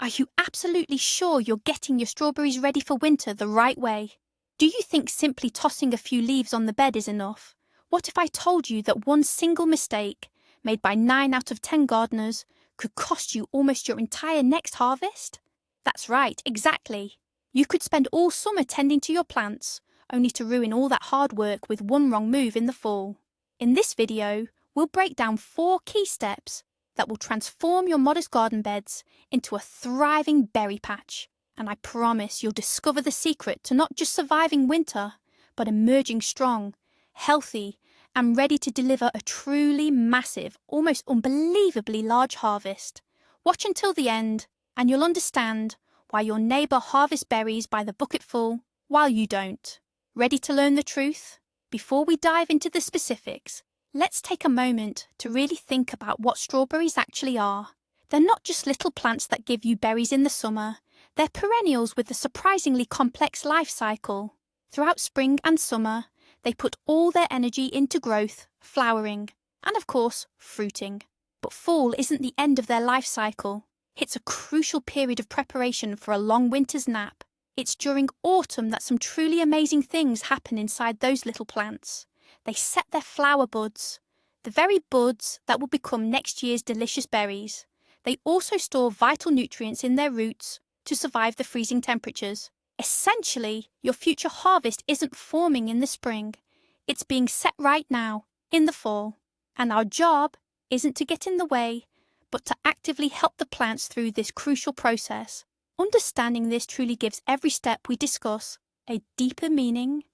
Are you absolutely sure you're getting your strawberries ready for winter the right way? Do you think simply tossing a few leaves on the bed is enough? What if I told you that one single mistake, made by 9 out of 10 gardeners, could cost you almost your entire next harvest? That's right, exactly. You could spend all summer tending to your plants, only to ruin all that hard work with one wrong move in the fall. In this video, we'll break down 4 key steps that will transform your modest garden beds into a thriving berry patch. And I promise you'll discover the secret to not just surviving winter, but emerging strong, healthy, and ready to deliver a truly massive, almost unbelievably large harvest. Watch until the end, and you'll understand why your neighbour harvests berries by the bucketful while you don't. Ready to learn the truth? Before we dive into the specifics, let's take a moment to really think about what strawberries actually are. They're not just little plants that give you berries in the summer. They're perennials with a surprisingly complex life cycle. Throughout spring and summer, they put all their energy into growth, flowering, and of course, fruiting. But fall isn't the end of their life cycle. It's a crucial period of preparation for a long winter's nap. It's during autumn that some truly amazing things happen inside those little plants. They set their flower buds, the very buds that will become next year's delicious berries. They also store vital nutrients in their roots to survive the freezing temperatures. Essentially, your future harvest isn't forming in the spring. It's being set right now, in the fall. And our job isn't to get in the way, but to actively help the plants through this crucial process. Understanding this truly gives every step we discuss a deeper meaning.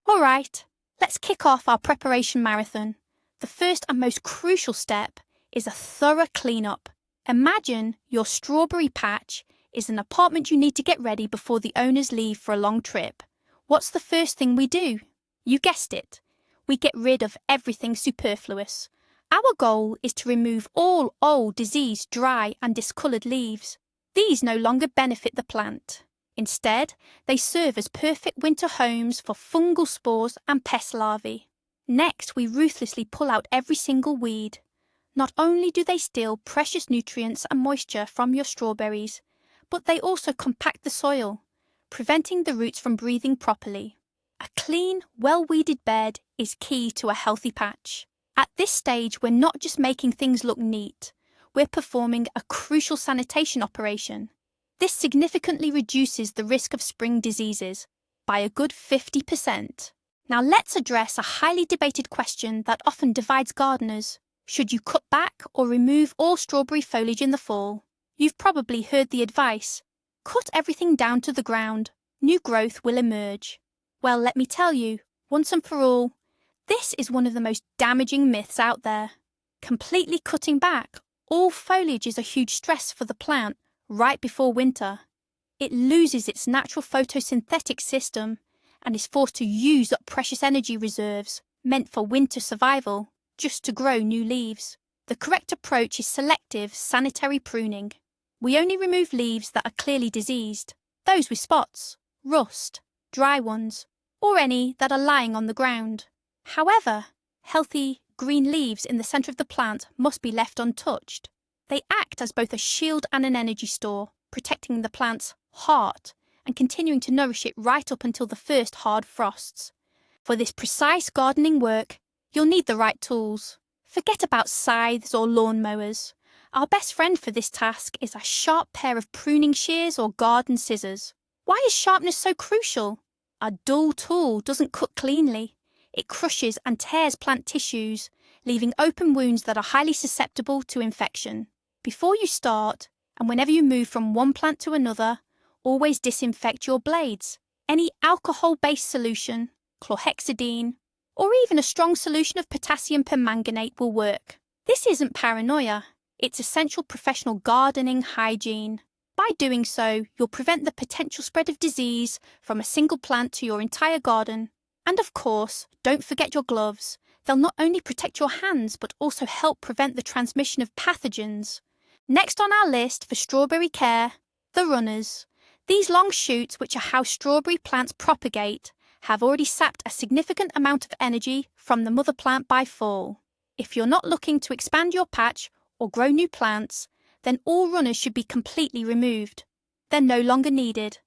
All right, let's kick off our preparation marathon. The first and most crucial step is a thorough cleanup. Imagine your strawberry patch is an apartment you need to get ready before the owners leave for a long trip. What's the first thing we do? You guessed it. We get rid of everything superfluous. Our goal is to remove all old, diseased, dry and discoloured leaves. These no longer benefit the plant. Instead, they serve as perfect winter homes for fungal spores and pest larvae. Next, we ruthlessly pull out every single weed. Not only do they steal precious nutrients and moisture from your strawberries, but they also compact the soil, preventing the roots from breathing properly. A clean, well-weeded bed is key to a healthy patch. At this stage, we're not just making things look neat, we're performing a crucial sanitation operation. This significantly reduces the risk of spring diseases by a good 50%. Now let's address a highly debated question that often divides gardeners. Should you cut back or remove all strawberry foliage in the fall? You've probably heard the advice, cut everything down to the ground, new growth will emerge. Well, let me tell you, once and for all, this is one of the most damaging myths out there. Completely cutting back all foliage is a huge stress for the plant right before winter. It loses its natural photosynthetic system and is forced to use up precious energy reserves meant for winter survival just to grow new leaves. The correct approach is selective sanitary pruning. We only remove leaves that are clearly diseased, those with spots, rust, dry ones, or any that are lying on the ground. However, healthy, green leaves in the centre of the plant must be left untouched. They act as both a shield and an energy store, protecting the plant's heart and continuing to nourish it right up until the first hard frosts. For this precise gardening work, you'll need the right tools. Forget about scythes or lawn mowers. Our best friend for this task is a sharp pair of pruning shears or garden scissors. Why is sharpness so crucial? A dull tool doesn't cut cleanly. It crushes and tears plant tissues, leaving open wounds that are highly susceptible to infection. Before you start, and whenever you move from one plant to another, always disinfect your blades. Any alcohol-based solution, chlorhexidine, or even a strong solution of potassium permanganate will work. This isn't paranoia. It's essential professional gardening hygiene. By doing so, you'll prevent the potential spread of disease from a single plant to your entire garden. And of course, don't forget your gloves. They'll not only protect your hands, but also help prevent the transmission of pathogens. Next on our list for strawberry care, the runners. These long shoots, which are how strawberry plants propagate, have already sapped a significant amount of energy from the mother plant by fall. If you're not looking to expand your patch or grow new plants, then all runners should be completely removed. They're no longer needed.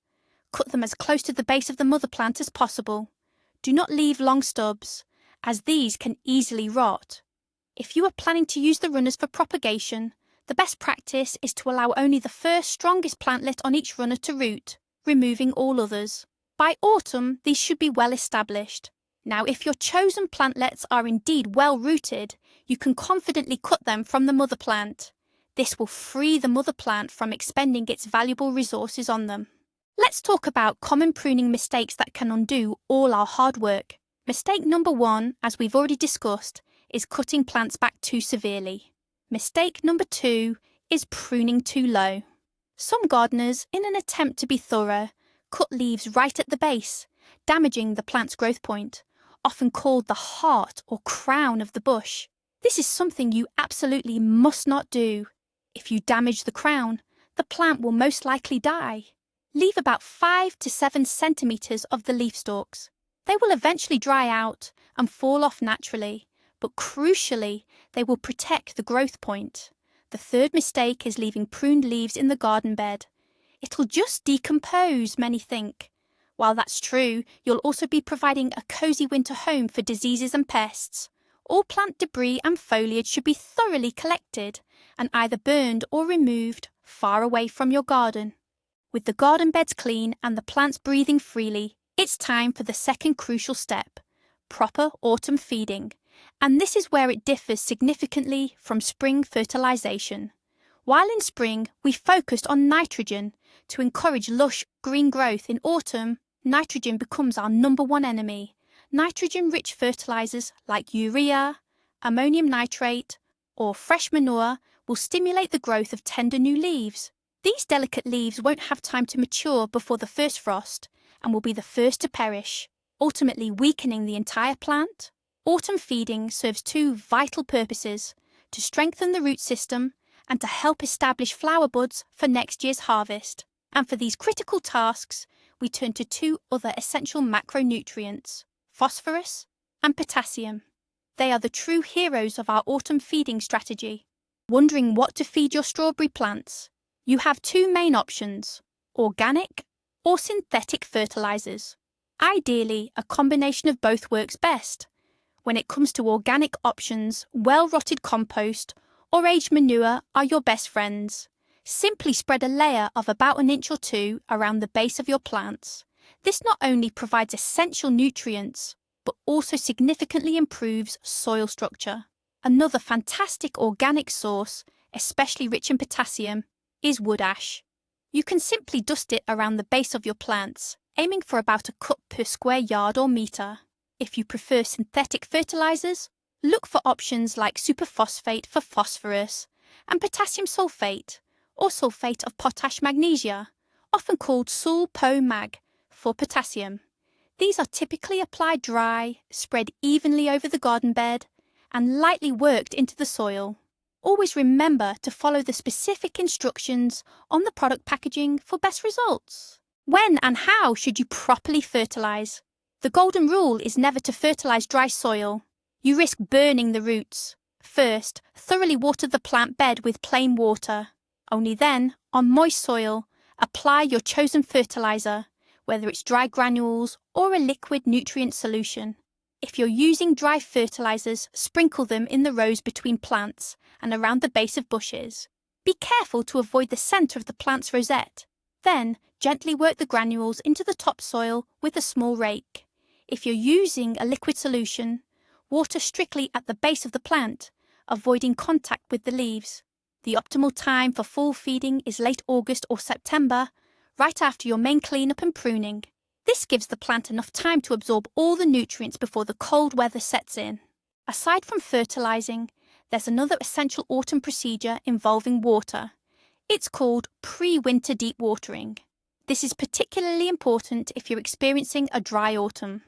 Cut them as close to the base of the mother plant as possible. Do not leave long stubs, as these can easily rot. If you are planning to use the runners for propagation, the best practice is to allow only the first strongest plantlet on each runner to root, removing all others. By autumn, these should be well established. Now, if your chosen plantlets are indeed well rooted, you can confidently cut them from the mother plant. This will free the mother plant from expending its valuable resources on them. Let's talk about common pruning mistakes that can undo all our hard work. Mistake number 1, as we've already discussed, is cutting plants back too severely. Mistake number 2 is pruning too low. Some gardeners, in an attempt to be thorough, cut leaves right at the base, damaging the plant's growth point, often called the heart or crown of the bush. This is something you absolutely must not do. If you damage the crown, the plant will most likely die. Leave about 5 to 7 centimetres of the leaf stalks. They will eventually dry out and fall off naturally, but crucially, they will protect the growth point. The third mistake is leaving pruned leaves in the garden bed. It'll just decompose, many think. While that's true, you'll also be providing a cosy winter home for diseases and pests. All plant debris and foliage should be thoroughly collected and either burned or removed far away from your garden. With the garden beds clean and the plants breathing freely, it's time for the second crucial step, proper autumn feeding. And this is where it differs significantly from spring fertilization. While in spring we focused on nitrogen to encourage lush green growth, in autumn, nitrogen becomes our number one enemy. Nitrogen-rich fertilizers like urea, ammonium nitrate, or fresh manure will stimulate the growth of tender new leaves. These delicate leaves won't have time to mature before the first frost and will be the first to perish, ultimately weakening the entire plant. Autumn feeding serves two vital purposes: to strengthen the root system and to help establish flower buds for next year's harvest. And for these critical tasks, we turn to two other essential macronutrients, phosphorus and potassium. They are the true heroes of our autumn feeding strategy. Wondering what to feed your strawberry plants? You have two main options, organic or synthetic fertilizers. Ideally, a combination of both works best. When it comes to organic options, well-rotted compost or aged manure are your best friends. Simply spread a layer of about 1 inch or 2 around the base of your plants. This not only provides essential nutrients, but also significantly improves soil structure. Another fantastic organic source, especially rich in potassium, is wood ash. You can simply dust it around the base of your plants, aiming for about a cup per square yard or metre. If you prefer synthetic fertilizers, look for options like superphosphate for phosphorus and potassium sulfate or sulfate of potash magnesia, often called Sul-Po-Mag, for potassium. These are typically applied dry, spread evenly over the garden bed, and lightly worked into the soil. Always remember to follow the specific instructions on the product packaging for best results. When and how should you properly fertilize? The golden rule is never to fertilize dry soil. You risk burning the roots. First, thoroughly water the plant bed with plain water. Only then, on moist soil, apply your chosen fertilizer, whether it's dry granules or a liquid nutrient solution. If you're using dry fertilizers, sprinkle them in the rows between plants and around the base of bushes. Be careful to avoid the center of the plant's rosette. Then, gently work the granules into the topsoil with a small rake. If you're using a liquid solution, water strictly at the base of the plant, avoiding contact with the leaves. The optimal time for full feeding is late August or September, right after your main cleanup and pruning. This gives the plant enough time to absorb all the nutrients before the cold weather sets in. Aside from fertilizing, there's another essential autumn procedure involving water. It's called pre-winter deep watering. This is particularly important if you're experiencing a dry autumn.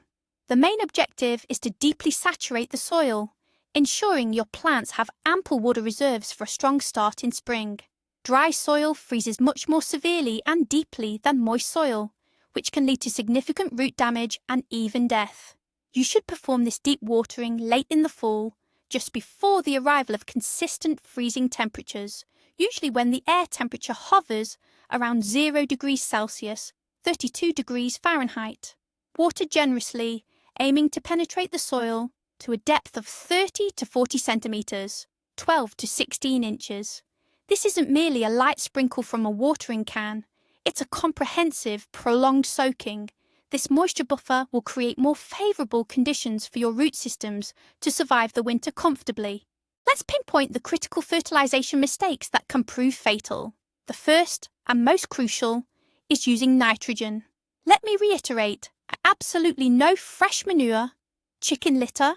The main objective is to deeply saturate the soil, ensuring your plants have ample water reserves for a strong start in spring. Dry soil freezes much more severely and deeply than moist soil, which can lead to significant root damage and even death. You should perform this deep watering late in the fall, just before the arrival of consistent freezing temperatures, usually when the air temperature hovers around 0 degrees Celsius, 32 degrees Fahrenheit. Water generously, aiming to penetrate the soil to a depth of 30 to 40 centimetres, 12 to 16 inches. This isn't merely a light sprinkle from a watering can, it's a comprehensive, prolonged soaking. This moisture buffer will create more favourable conditions for your root systems to survive the winter comfortably. Let's pinpoint the critical fertilization mistakes that can prove fatal. The first, and most crucial, is using nitrogen. Let me reiterate, absolutely no fresh manure, chicken litter,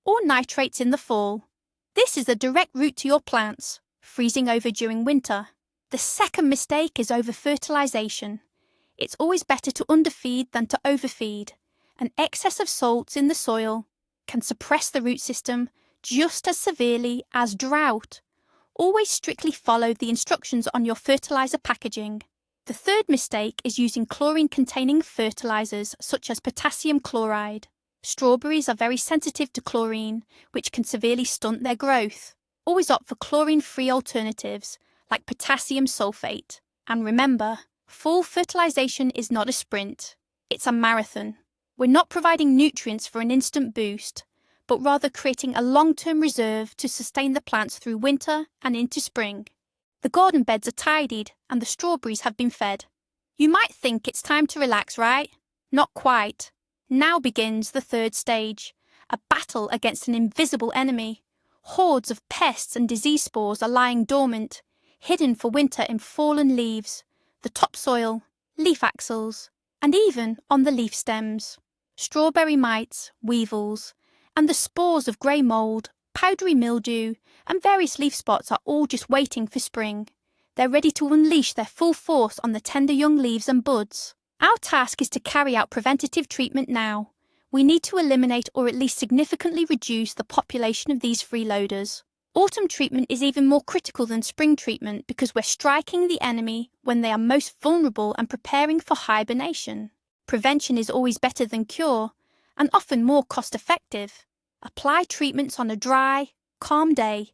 or nitrates in the fall. This is a direct route to your plants, freezing over during winter. The second mistake is over-fertilization. It's always better to underfeed than to overfeed. An excess of salts in the soil can suppress the root system just as severely as drought. Always strictly follow the instructions on your fertilizer packaging. The third mistake is using chlorine-containing fertilizers such as potassium chloride. Strawberries are very sensitive to chlorine, which can severely stunt their growth. Always opt for chlorine-free alternatives like potassium sulfate. And remember, fall fertilization is not a sprint, it's a marathon. We're not providing nutrients for an instant boost, but rather creating a long-term reserve to sustain the plants through winter and into spring. The garden beds are tidied and the strawberries have been fed. You might think it's time to relax, right? Not quite. Now begins the third stage, a battle against an invisible enemy. Hordes of pests and disease spores are lying dormant, hidden for winter in fallen leaves, the topsoil, leaf axils, and even on the leaf stems. Strawberry mites, weevils, and the spores of grey mould, powdery mildew, and various leaf spots are all just waiting for spring. They're ready to unleash their full force on the tender young leaves and buds. Our task is to carry out preventative treatment now. We need to eliminate or at least significantly reduce the population of these freeloaders. Autumn treatment is even more critical than spring treatment because we're striking the enemy when they are most vulnerable and preparing for hibernation. Prevention is always better than cure, and often more cost-effective. Apply treatments on a dry, calm day,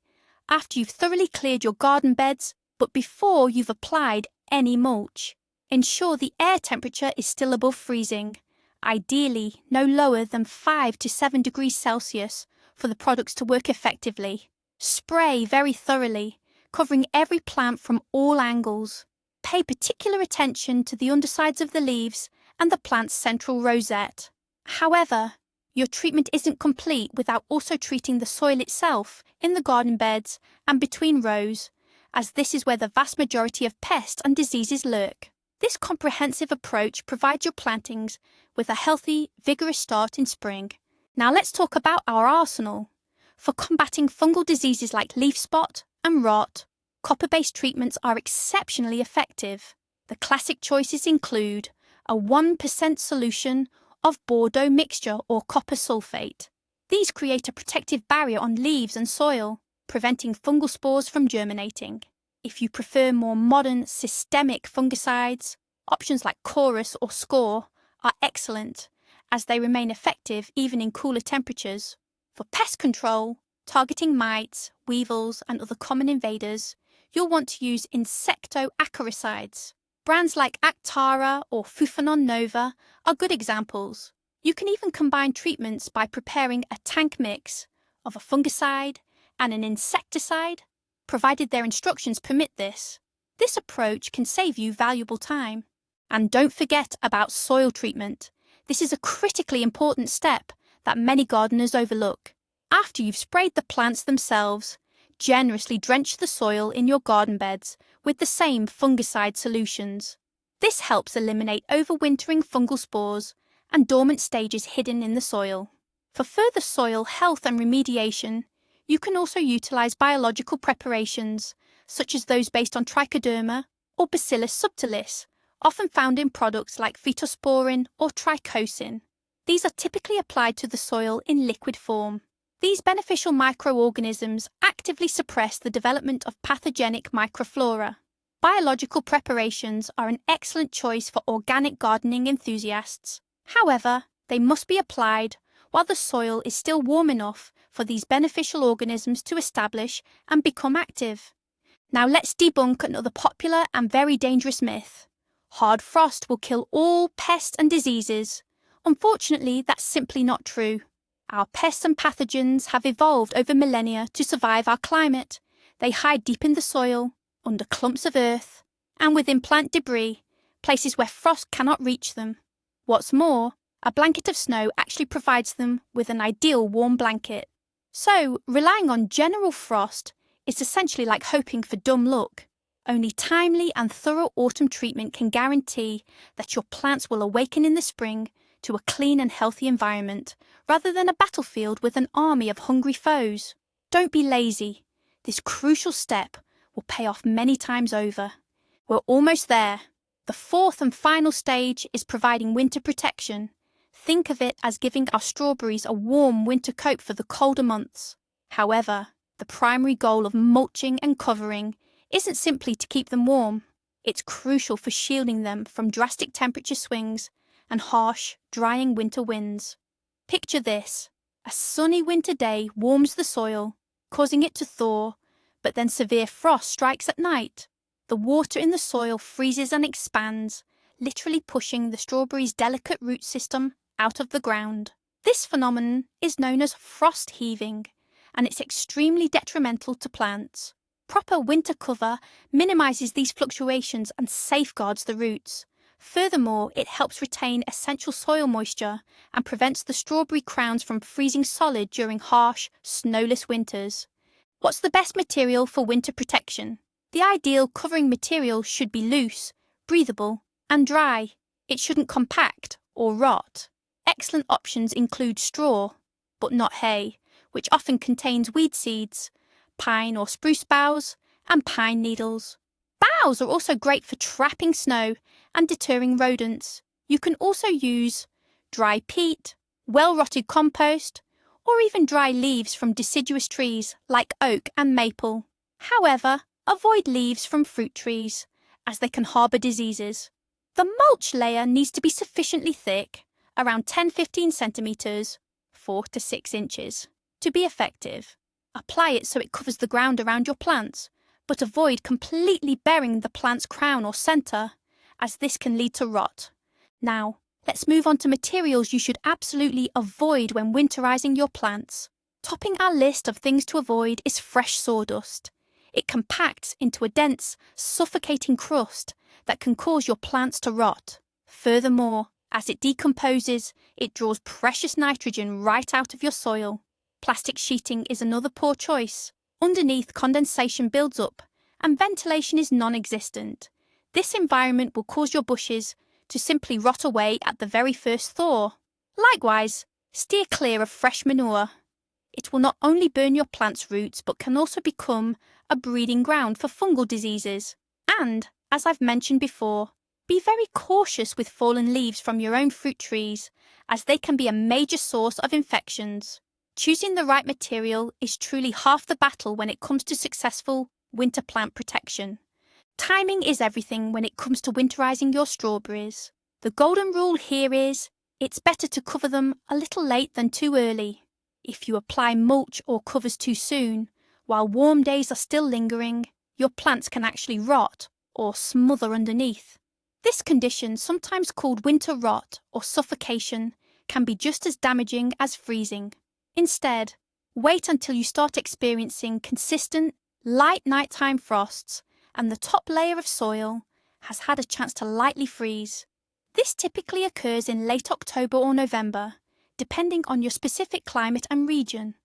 after you've thoroughly cleared your garden beds, but before you've applied any mulch. Ensure the air temperature is still above freezing, ideally no lower than 5 to 7 degrees Celsius for the products to work effectively. Spray very thoroughly, covering every plant from all angles. Pay particular attention to the undersides of the leaves and the plant's central rosette. However, your treatment isn't complete without also treating the soil itself in the garden beds and between rows, as this is where the vast majority of pests and diseases lurk. This comprehensive approach provides your plantings with a healthy, vigorous start in spring. Now let's talk about our arsenal. For combating fungal diseases like leaf spot and rot, copper-based treatments are exceptionally effective. The classic choices include a 1% solution of Bordeaux mixture or copper sulfate. These create a protective barrier on leaves and soil, preventing fungal spores from germinating. If you prefer more modern systemic fungicides, options like Chorus or Score are excellent, as they remain effective even in cooler temperatures. For pest control, targeting mites, weevils, and other common invaders, you'll want to use insectoacaricides. Brands like Actara or Fufanon Nova are good examples. You can even combine treatments by preparing a tank mix of a fungicide and an insecticide, provided their instructions permit this. This approach can save you valuable time. And don't forget about soil treatment. This is a critically important step that many gardeners overlook. After you've sprayed the plants themselves, generously drench the soil in your garden beds with the same fungicide solutions. This helps eliminate overwintering fungal spores and dormant stages hidden in the soil. For further soil health and remediation, you can also utilize biological preparations, such as those based on trichoderma or Bacillus subtilis, often found in products like phytosporin or trichosin. These are typically applied to the soil in liquid form. These beneficial microorganisms actively suppress the development of pathogenic microflora. Biological preparations are an excellent choice for organic gardening enthusiasts. However, they must be applied while the soil is still warm enough for these beneficial organisms to establish and become active. Now let's debunk another popular and very dangerous myth. Hard frost will kill all pests and diseases. Unfortunately, that's simply not true. Our pests and pathogens have evolved over millennia to survive our climate. They hide deep in the soil, under clumps of earth, and within plant debris, places where frost cannot reach them. What's more, a blanket of snow actually provides them with an ideal warm blanket. So, relying on general frost is essentially like hoping for dumb luck. Only timely and thorough autumn treatment can guarantee that your plants will awaken in the spring to a clean and healthy environment, rather than a battlefield with an army of hungry foes. Don't be lazy. This crucial step will pay off many times over. We're almost there. The fourth and final stage is providing winter protection. Think of it as giving our strawberries a warm winter coat for the colder months. However, the primary goal of mulching and covering isn't simply to keep them warm. It's crucial for shielding them from drastic temperature swings and harsh, drying winter winds. Picture this. A sunny winter day warms the soil, causing it to thaw, but then severe frost strikes at night. The water in the soil freezes and expands, literally pushing the strawberry's delicate root system out of the ground. This phenomenon is known as frost heaving, and it's extremely detrimental to plants. Proper winter cover minimizes these fluctuations and safeguards the roots. Furthermore, it helps retain essential soil moisture and prevents the strawberry crowns from freezing solid during harsh, snowless winters. What's the best material for winter protection? The ideal covering material should be loose, breathable, and dry. It shouldn't compact or rot. Excellent options include straw, but not hay, which often contains weed seeds, pine or spruce boughs, and pine needles. Boughs are also great for trapping snow and deterring rodents. You can also use dry peat, well-rotted compost, or even dry leaves from deciduous trees like oak and maple. However, avoid leaves from fruit trees, as they can harbour diseases. The mulch layer needs to be sufficiently thick, around 10-15 centimetres, 4 to 6 inches, to be effective. Apply it so it covers the ground around your plants, but avoid completely burying the plant's crown or centre, as this can lead to rot. Now, let's move on to materials you should absolutely avoid when winterizing your plants. Topping our list of things to avoid is fresh sawdust. It compacts into a dense, suffocating crust that can cause your plants to rot. Furthermore, as it decomposes, it draws precious nitrogen right out of your soil. Plastic sheeting is another poor choice. Underneath, condensation builds up, and ventilation is non-existent. This environment will cause your bushes to simply rot away at the very first thaw. Likewise, steer clear of fresh manure. It will not only burn your plant's roots, but can also become a breeding ground for fungal diseases. And, as I've mentioned before, be very cautious with fallen leaves from your own fruit trees, as they can be a major source of infections. Choosing the right material is truly half the battle when it comes to successful winter plant protection. Timing is everything when it comes to winterizing your strawberries. The golden rule here is, it's better to cover them a little late than too early. If you apply mulch or covers too soon, while warm days are still lingering, your plants can actually rot or smother underneath. This condition, sometimes called winter rot or suffocation, can be just as damaging as freezing. Instead, wait until you start experiencing consistent, light nighttime frosts and the top layer of soil has had a chance to lightly freeze. This typically occurs in late October or November, depending on your specific climate and region.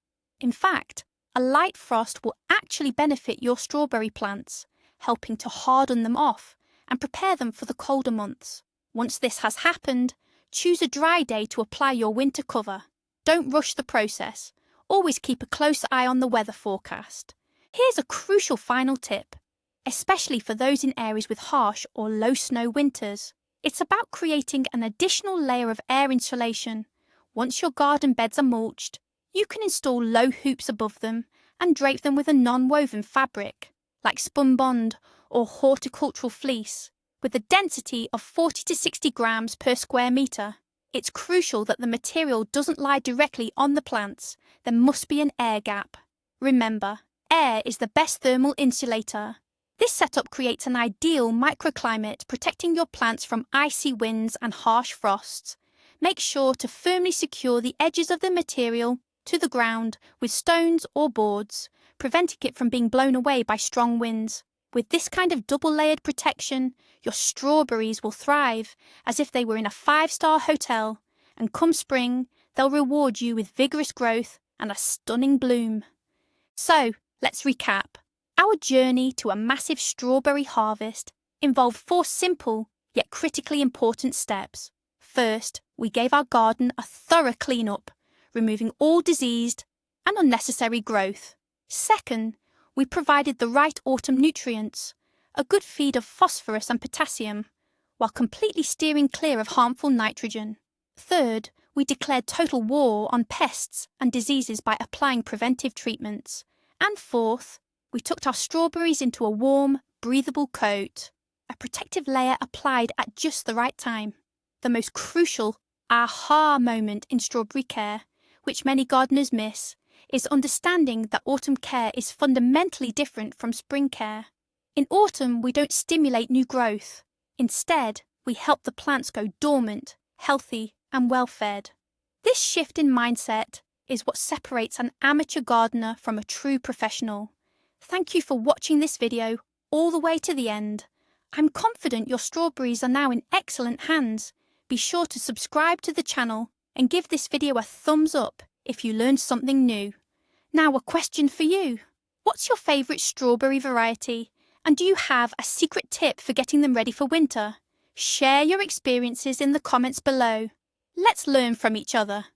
In fact, a light frost will actually benefit your strawberry plants, helping to harden them off and prepare them for the colder months. Once this has happened, choose a dry day to apply your winter cover. Don't rush the process. Always keep a close eye on the weather forecast. Here's a crucial final tip, especially for those in areas with harsh or low snow winters. It's about creating an additional layer of air insulation. Once your garden beds are mulched, you can install low hoops above them and drape them with a non-woven fabric, like spun bond or horticultural fleece, with a density of 40 to 60 grams per square metre. It's crucial that the material doesn't lie directly on the plants. There must be an air gap. Remember, air is the best thermal insulator. This setup creates an ideal microclimate protecting your plants from icy winds and harsh frosts. Make sure to firmly secure the edges of the material to the ground with stones or boards, preventing it from being blown away by strong winds. With this kind of double-layered protection, your strawberries will thrive as if they were in a 5-star hotel, and come spring, they'll reward you with vigorous growth and a stunning bloom. So, let's recap. Our journey to a massive strawberry harvest involved 4 simple yet critically important steps. First, we gave our garden a thorough clean-up, removing all diseased and unnecessary growth. Second, we provided the right autumn nutrients, a good feed of phosphorus and potassium, while completely steering clear of harmful nitrogen. Third, we declared total war on pests and diseases by applying preventive treatments. And fourth, we tucked our strawberries into a warm, breathable coat, a protective layer applied at just the right time. The most crucial aha moment in strawberry care, which many gardeners miss, is understanding that autumn care is fundamentally different from spring care. In autumn, we don't stimulate new growth. Instead, we help the plants go dormant, healthy, and well-fed. This shift in mindset is what separates an amateur gardener from a true professional. Thank you for watching this video all the way to the end. I'm confident your strawberries are now in excellent hands. Be sure to subscribe to the channel and give this video a thumbs up if you learned something new. Now a question for you. What's your favourite strawberry variety? And do you have a secret tip for getting them ready for winter? Share your experiences in the comments below. Let's learn from each other.